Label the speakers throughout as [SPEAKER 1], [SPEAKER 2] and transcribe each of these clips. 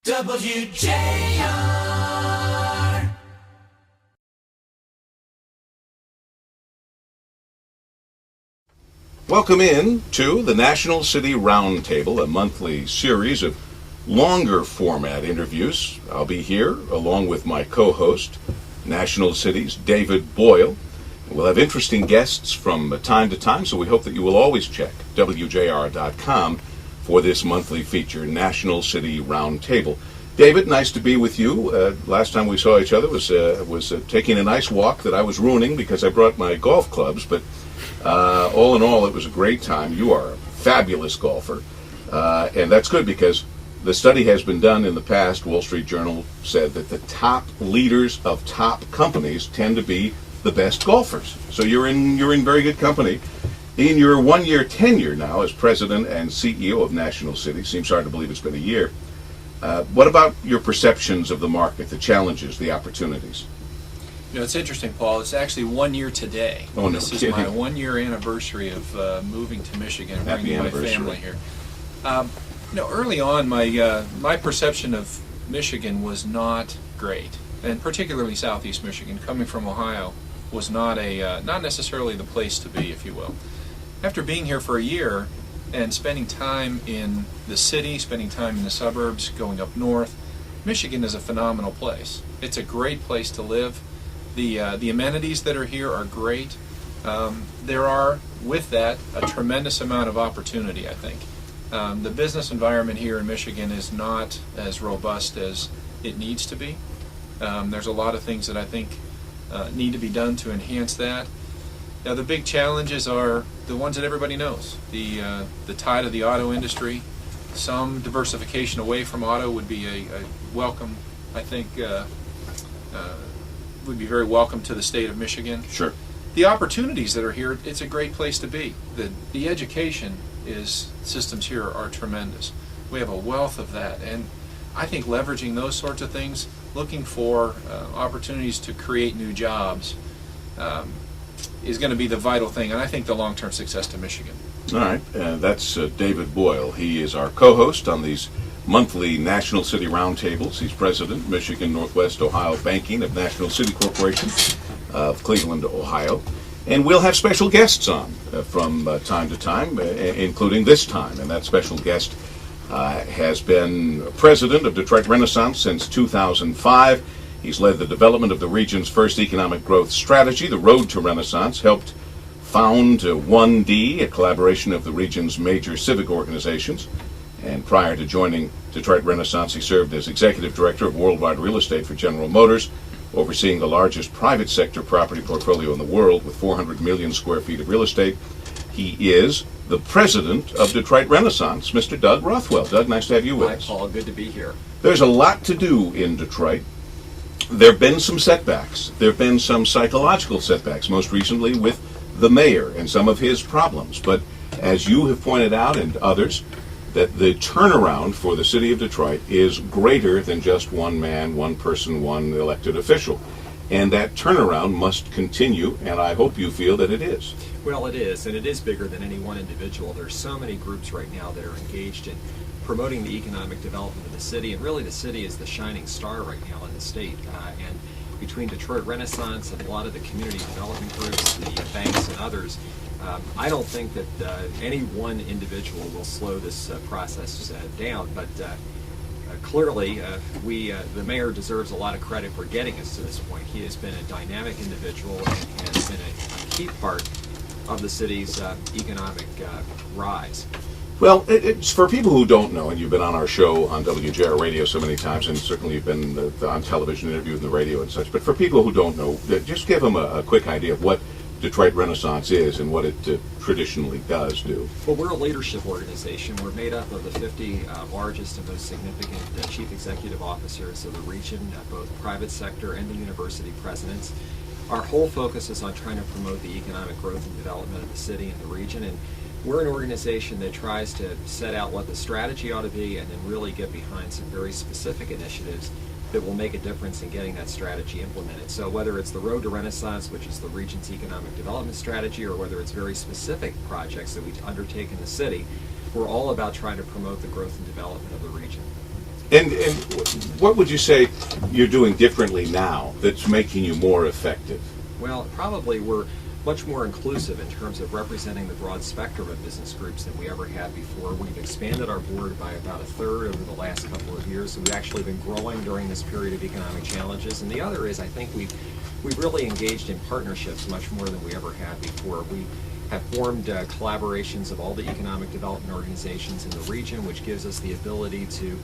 [SPEAKER 1] WJR.
[SPEAKER 2] Welcome in to the National City Roundtable, a monthly series of longer format interviews. I'll be here along with my co-host, National City's David Boyle. We'll have interesting guests from time to time, so we hope that you will always check WJR.com for this monthly feature, National City Roundtable. David, nice to be with you. Last time we saw each other was taking a nice walk that I was ruining because I brought my golf clubs, but all in all, it was a great time. You are a fabulous golfer, and that's good because the study has been done in the past. Wall Street Journal said that the top leaders of top companies tend to be the best golfers. So you're in very good company. In your one-year tenure now as president and CEO of National City, seems hard to believe it's been a year. What about your perceptions of the market, the challenges, the opportunities?
[SPEAKER 3] You know, it's interesting, Paul. It's actually 1 year today.
[SPEAKER 2] Oh, no
[SPEAKER 3] This is
[SPEAKER 2] kidding.
[SPEAKER 3] my 1 year anniversary of moving to Michigan and
[SPEAKER 2] Happy
[SPEAKER 3] bringing my
[SPEAKER 2] anniversary.
[SPEAKER 3] family here. Early on, my perception of Michigan was not great, and particularly Southeast Michigan. Coming from Ohio was not necessarily the place to be, if you will. After being here for a year and spending time in the city, spending time in the suburbs, going up north, Michigan is a phenomenal place. It's a great place to live. The amenities that are here are great. There are, with that, a tremendous amount of opportunity, I think. The business environment here in Michigan is not as robust as it needs to be. There's a lot of things that I think need to be done to enhance that. Now, the big challenges are the ones that everybody knows. The tide of the auto industry. Some diversification away from auto would be a welcome, I think, would be very welcome to the state of Michigan.
[SPEAKER 2] Sure.
[SPEAKER 3] The opportunities that are here, it's a great place to be. The education systems here are tremendous. We have a wealth of that, and I think leveraging those sorts of things, looking for opportunities to create new jobs, is going to be the vital thing, and I think the long-term success to Michigan.
[SPEAKER 2] All right, that's David Boyle. He is our co-host on these monthly National City Roundtables. He's president, Michigan Northwest Ohio Banking of National City Corporation of Cleveland, Ohio. And we'll have special guests on from time to time, including this time. And that special guest has been president of Detroit Renaissance since 2005. He's led the development of the region's first economic growth strategy, the Road to Renaissance, helped found 1D, a collaboration of the region's major civic organizations. And prior to joining Detroit Renaissance, he served as executive director of worldwide real estate for General Motors, overseeing the largest private sector property portfolio in the world with 400 million square feet of real estate. He is the president of Detroit Renaissance, Mr. Doug Rothwell. Doug, nice to have you with us.
[SPEAKER 4] Hi, Paul. Good to be here.
[SPEAKER 2] There's a lot to do in Detroit. There have been some setbacks. There have been some psychological setbacks, most recently with the mayor and some of his problems. But as you have pointed out, and others, that the turnaround for the city of Detroit is greater than just one man, one person, one elected official. And that turnaround must continue, and I hope you feel that it is.
[SPEAKER 4] Well, it is, and it is bigger than any one individual. There's so many groups right now that are engaged in promoting the economic development of the city, and really the city is the shining star right now in the state. And between Detroit Renaissance and a lot of the community development groups, the banks and others, I don't think that any one individual will slow this process down, but clearly the mayor deserves a lot of credit for getting us to this point. He has been a dynamic individual and has been a key part of the city's economic rise.
[SPEAKER 2] Well, it's for people who don't know, and you've been on our show on WJR Radio so many times, and certainly you've been on television, interviewed in the radio and such, but for people who don't know, just give them a quick idea of what Detroit Renaissance is and what it traditionally does do.
[SPEAKER 4] Well, we're a leadership organization. We're made up of the 50 largest and most significant chief executive officers of the region, both private sector and the university presidents. Our whole focus is on trying to promote the economic growth and development of the city and the region, and we're an organization that tries to set out what the strategy ought to be and then really get behind some very specific initiatives that will make a difference in getting that strategy implemented. So whether it's the Road to Renaissance, which is the region's economic development strategy, or whether it's very specific projects that we undertake in the city, we're all about trying to promote the growth and development of the region.
[SPEAKER 2] And what would you say you're doing differently now that's making you more effective?
[SPEAKER 4] Well, probably we're much more inclusive in terms of representing the broad spectrum of business groups than we ever had before. We've expanded our board by about a third over the last couple of years, so we've actually been growing during this period of economic challenges. And the other is, I think we've really engaged in partnerships much more than we ever had before. We have formed collaborations of all the economic development organizations in the region, which gives us the ability to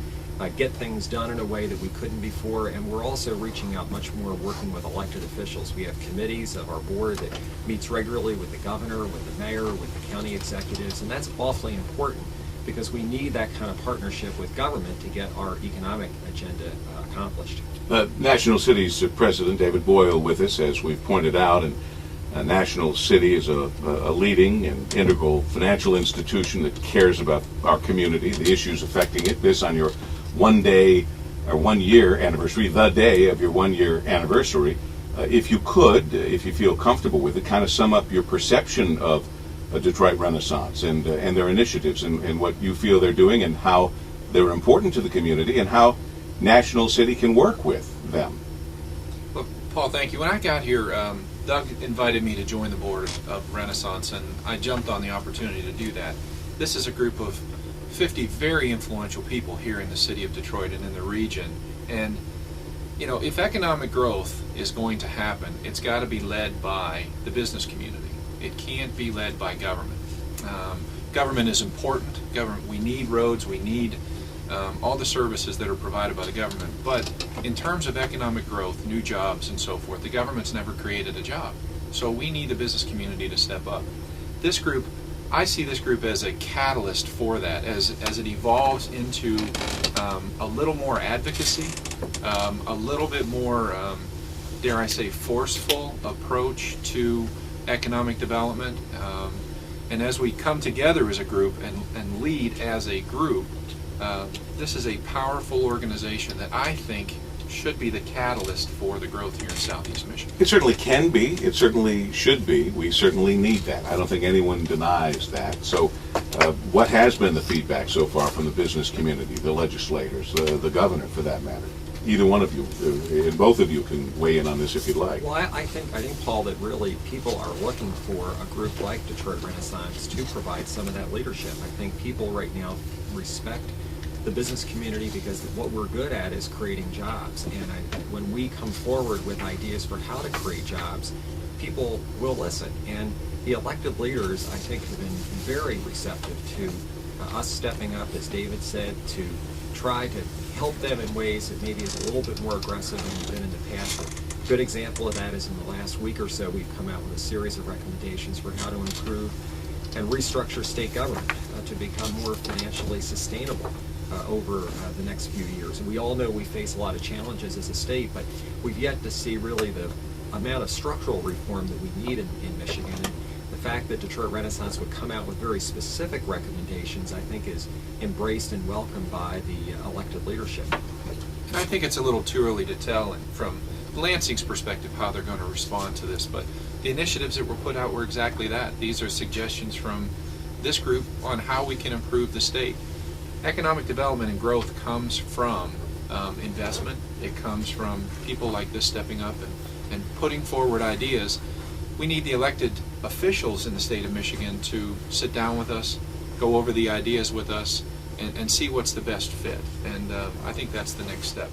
[SPEAKER 4] get things done in a way that we couldn't before, and we're also reaching out much more, working with elected officials. We have committees of our board that meets regularly with the governor, with the mayor, with the county executives, and that's awfully important because we need that kind of partnership with government to get our economic agenda accomplished.
[SPEAKER 2] National City's President David Boyle with us, as we've pointed out, and National City is a leading and integral financial institution that cares about our community, the issues affecting it. This on your 1 day or 1 year anniversary, the day of your 1 year anniversary. If you could, if you feel comfortable with it, kind of sum up your perception of Detroit Renaissance and their initiatives and what you feel they're doing and how they're important to the community and how National City can work with them.
[SPEAKER 3] Well, Paul, thank you. When I got here, Doug invited me to join the board of Renaissance, and I jumped on the opportunity to do that. This is a group of 50 very influential people here in the city of Detroit and in the region. And, you know, if economic growth is going to happen, it's got to be led by the business community. It can't be led by government. Government is important. We need roads, we need all the services that are provided by the government. But in terms of economic growth, new jobs and so forth, the government's never created a job. So we need the business community to step up. This group, I see this group as a catalyst for that, as it evolves into a little more advocacy, a little bit more, dare I say, forceful approach to economic development. And as we come together as a group and lead as a group, this is a powerful organization that I think should be the catalyst for the growth here in Southeast Michigan.
[SPEAKER 2] It certainly can be. It certainly should be. We certainly need that. I don't think anyone denies that. So what has been the feedback so far from the business community, the legislators, the governor for that matter? Either one of you, and both of you can weigh in on this if you'd like.
[SPEAKER 4] Well, I think, Paul, that really people are looking for a group like Detroit Renaissance to provide some of that leadership. I think people right now respect the business community because what we're good at is creating jobs. And when we come forward with ideas for how to create jobs, people will listen. And the elected leaders, I think, have been very receptive to us stepping up, as David said, to try to help them in ways that maybe is a little bit more aggressive than we've been in the past. A good example of that is in the last week or so, we've come out with a series of recommendations for how to improve and restructure state government to become more financially sustainable over the next few years. And we all know we face a lot of challenges as a state, but we've yet to see really the amount of structural reform that we need in Michigan. And the fact that Detroit Renaissance would come out with very specific recommendations, I think, is embraced and welcomed by the elected leadership.
[SPEAKER 3] I think it's a little too early to tell from Lansing's perspective how they're going to respond to this, but the initiatives that were put out were exactly that. These are suggestions from this group on how we can improve the state. Economic development and growth comes from investment. It comes from people like this stepping up and putting forward ideas. We need the elected officials in the state of Michigan to sit down with us, go over the ideas with us, and see what's the best fit. And I think that's the next step.